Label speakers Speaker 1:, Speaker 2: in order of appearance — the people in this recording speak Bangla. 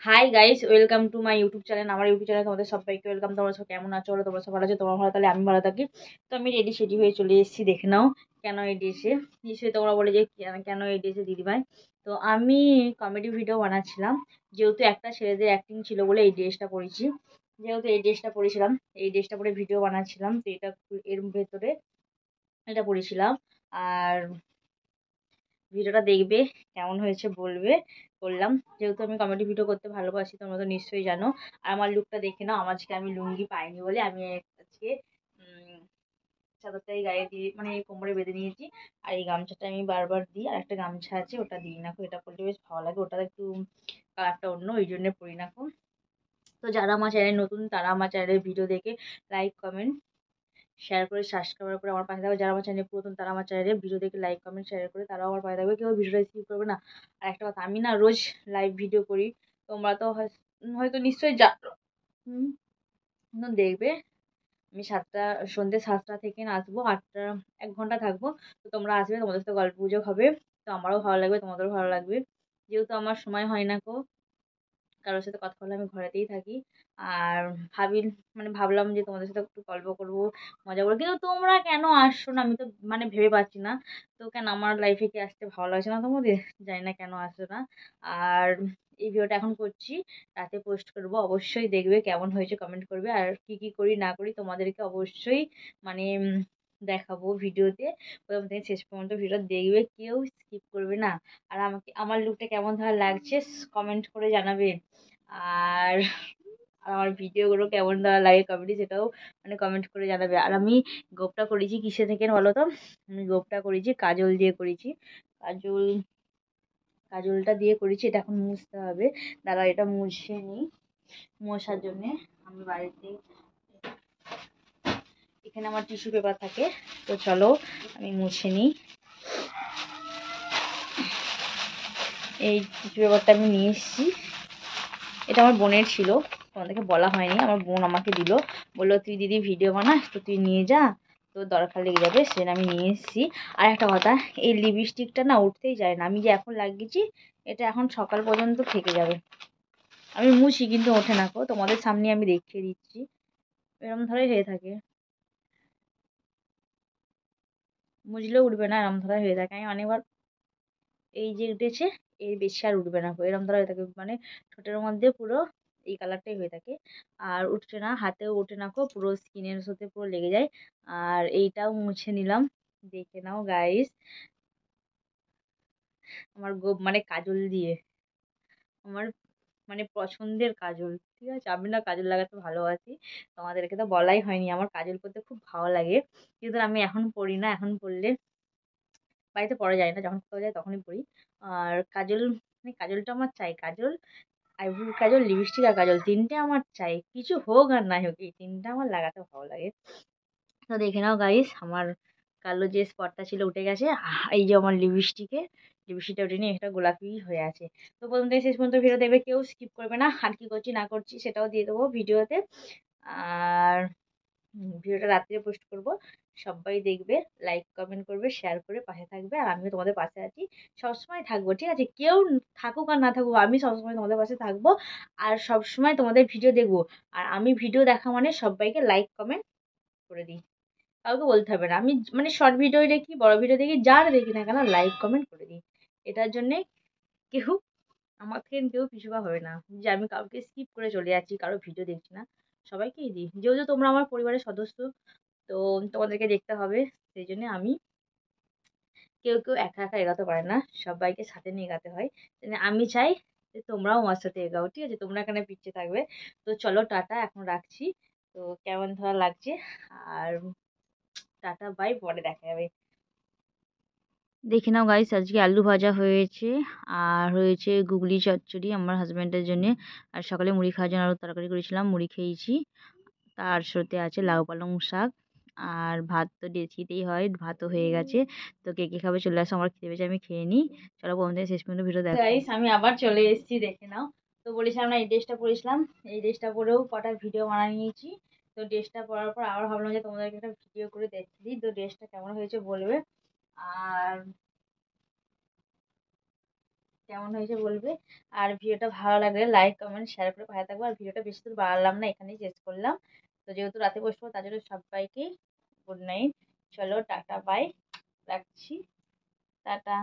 Speaker 1: Hi guys, welcome to my YouTube channel. আমার ইউটিউব চ্যানেল তোমাদের সবাইকে ওয়েলকাম। তোমরা সব কেমন আছো? বলো, তোমরা সব ভালো আছো? তোমরা ভালো তাহলে আমি ভালো থাকি। তো আমি রেডি সেডি হয়ে চলে এসেছি, দেখে নাও কেন এই ড্রেসে। নিশ্চয়ই তোমরা বলে যে কেন এই ড্রেসে দিদিভাই। তো আমি কমেডি ভিডিও বানাচ্ছিলাম, যেহেতু একটা ছেলেদের অ্যাক্টিং ছিল বলে এই ড্রেসটা পরেছি। যেহেতু এই ড্রেসটা পরেছিলাম, এই ড্রেসটা পরে ভিডিও বানাচ্ছিলাম, তো এটা এর ভেতরে এটা পরেছিলাম। আর ভিডিওটা দেখবে, কেমন হয়েছে বলবে। করলাম, যেহেতু আমি কমেডি ভিডিও করতে ভালোবাসি, তোমরা তো নিশ্চয়ই জানো। আর আমার লুকটা দেখে নাও। আজকে আমি লুঙ্গি পাইনি বলে আমি আজকে চাদরটাই গায়ে দিয়ে মানে কোমরে বেঁধে নিয়েছি। আর এই গামছাটা আমি বারবার দিই, আর একটা গামছা আছে ওটা দিই না, এটা পরলে বেশ ভালো লাগে। ওটা একটু কালারটা অন্য, ওই জন্য পরি না। তো যারা আমার চ্যানেল নতুন তারা আমার চ্যানেলের ভিডিও দেখে লাইক কমেন্ট শেয়ার করে সাবস্ক্রাইব করে আমার পাশে থাকবে। যারা আমার চ্যানেলে পুরাতন তারা আমার চ্যানেলে ভিডিও দেখে লাইক কমেন্ট শেয়ার করে তারাও আমার পাশে থাকবে। কেউ ভিডিওটা স্কিপ করবে না। আর একটা কথা, আমি না রোজ লাইভ ভিডিও করি, তোমরা তো হয়তো নিশ্চয়ই জানো। হুম, দেখবে আমি সন্ধ্যে 7টা থেকে নাচবো, 8টা 1 ঘন্টা থাকবো। তো তোমরা আসবে, তোমাদের সাথে গল্প গুজব হবে। তো আমারও ভালো লাগবে, তোমাদেরও ভালো লাগবে। যেহেতু আমার সময় হয় না কারোর সাথে কথা বলে, আমি ঘরেতেই থাকি। আর ভাবি ভাবলাম যে তোমাদের সাথে একটু গল্প করবো, মজা করবো। কিন্তু তোমরা কেন আসছো না আমি তো ভেবে পাচ্ছি না। তো কেন আমার লাইফে কি আসতে ভালো লাগছে না তোমাদের? জানি না কেন আসছো না। আর এই ভিডিওটা এখন করছি, রাতে পোস্ট করবো, অবশ্যই দেখবে কেমন হয়েছে, কমেন্ট করবে। আর কি কি করি না করি তোমাদেরকে অবশ্যই মানে দেখাবো ভিডিওতে। প্রথম থেকে শেষ পর্যন্ত ভিডিও দেখবে, কেউ স্কিপ করবে না। আর আমাকে আমার লুকটা কেমন ধর লাগছে কমেন্ট করে জানাবে। আর আমার ভিডিওগুলো কেমন দেওয়া লাগে কমেডি, সেটাও কমেন্ট করে জানাবে। আর আমি গোপটা করেছি কিসে থেকে বলো তো? আমি গোপটা করেছি কাজল দিয়ে করেছি। কাজল কাজলটা দিয়ে করেছি। এটা এখন মুছতে হবে। দাঁড়া, এটা মুছে নিই। মোছার জন্যে আমি বাড়িতে এখানে আমার টিস্যু পেপার থাকে, তো চলো আমি মুছে নিই। এই টিস্যু পেপারটা আমি নিয়ে এসেছি। এটা আমার বোনের ছিল, তোমাদেরকে বলা হয়নি। আমার বোন আমাকে দিল, বললো তুই দিদি ভিডিও বানাস তো তুই নিয়ে যা, তোর দরকার লেগে যাবে, সেটা আমি নিয়ে এসেছি। আর একটা কথা, এই লিপস্টিকটা না উঠতেই যায় না। আমি যে এখন লাগিয়েছি, এটা এখন সকাল পর্যন্ত থেকে যাবে। আমি মুছি কিন্তু ওঠে না তোমাদের সামনে আমি দেখিয়ে দিচ্ছি। এরম ধরে হয়ে থাকে, মুছলেও উঠবে না, এরম ধরে হয়ে থাকে। আমি অনেকবার এই যে উঠেছে, এর বেশি আর উঠবে না এরম ধরা হয়ে থাকে। ঠোঁটের মধ্যে পুরো এই কালারটাই হয়ে থাকে। আর উঠছে না, হাতেও ওঠে না পুরো স্কিনের সাথে পুরো লেগে যায়। আর এইটাও মুছে নিলাম, দেখে নাও গাইস। আমার কাজল দিয়ে, আমার পছন্দের কাজল। ঠিক আছে, আমি না কাজল লাগাতে ভালোবাসি, তোমাদেরকে তো বলাই হয়নি। আমার কাজল করতে খুব ভালো লাগে, কিন্তু আমি এখন পরি না। এখন পরলে বাড়িতে পরা যায় না, যখন কোথাও যায় তখনই পরি। আর কাজল কাজলটা আমার চাই। কাজল, আইব্রোর কাজল, লিপস্টিক আর কাজল, তিনটে আমার চাই। কিছু হোক আর নাই হোক, এই তিনটা আমার লাগাতে ভালো লাগে। তো দেখে নাও গাইস, আমার কালো যে স্পটটা ছিল উঠে গেছে। এই যে আমার লিপস্টিকটা উঠে নিয়ে একটা গোলাপি হয়ে আছে। তো প্রথম থেকে শেষ পর্যন্ত ভিডিও দেখবে, কেউ স্কিপ করবে না। আর কি করছি না করছি সেটাও দিয়ে দেবো ভিডিওতে। আর ভিডিওটা রাত্রে পোস্ট করব, সবাই দেখবে, লাইক কমেন্ট করবে, শেয়ার করে পাশে থাকবে। আর আমিও তোমাদের পাশে আছি, সবসময় থাকবো। ঠিক আছে, কেউ থাকুক আর না থাকুক, আমি সবসময় তোমাদের পাশে থাকবো। আর সবসময় তোমাদের ভিডিও দেখবো। আর আমি ভিডিও দেখা মানে সবাইকে লাইক কমেন্ট করে দিই, কাউকে বলতে হবে না। আমি শর্ট ভিডিও দেখি, বড় ভিডিও দেখি, যার দেখি না কেন লাইক কমেন্ট করে দিই। এটার জন্যে কেউ আমাকে কেউ পিছু পা হবে না যে আমি কাউকে স্কিপ করে চলে যাচ্ছি, কারো ভিডিও দেখছি না। সবাইকেই দিই, যেহেতু তোমরা আমার পরিবারের সদস্য, তো তোমাদেরকে দেখতে হবে। সেই জন্য আমি, কেউ কেউ একা একা এগাতে পারে না, সবাইকে সাথে নিয়ে এগাতে হয়। আমি চাই যে তোমরাও আমার সাথে এগাও। ঠিক আছে, তোমরা এখানে পিছিয়ে থাকবে। তো চলো টাটা, এখন রাখছি। তো কেমন ধরা লাগছে, আর টাটা বাই, পরে দেখা যাবে। দেখে নাও গাইস, আজকে আলু ভাজা হয়েছে, আর হয়েছে গুগলি চচ্চড়ি আমার হাজব্যান্ডের জন্য। আর সকালে মুড়ি খাওয়ার জন্য আরও তরকারি করেছিলাম, মুড়ি খেয়েছি। তার সাথে আছে লাউ পালং শাক। আর ভাত তো ডেচিতেই হয়, ভাতও হয়ে গেছে। তো কে কে খাবে চলে আসো, আমার খেতে পেয়েছে, আমি খেয়ে নিই। চলো বন্ধু, শেষ পর্যন্ত ভিডিও দেখো গাইস। আমি আবার চলে এসেছি, দেখে নাও। তো বলেছিলাম না এই ড্রেসটা পরেছিলাম, এই ড্রেসটা পরেও কটা ভিডিও বানিয়ে নিয়েছি। তো ড্রেসটা পরার পর আবার ভাবলাম যে তোমাদেরকে একটা ভিডিও করে দেখি দিই, তো ড্রেসটা কেমন হয়েছে বলবে। আর কেমন হয়েছে বলবে। আর ভিডিওটা ভালো লাগলে লাইক কমেন্ট শেয়ার করে পাশে থাকবো। আর ভিডিওটা বেশি দূর বাড়ালাম না, এখানেই শেষ করলাম। তো যেহেতু রাতে বসবো তার জন্য সবাইকে গুড নাইট। চলো টাটা বাই, রাখছি, টাটা।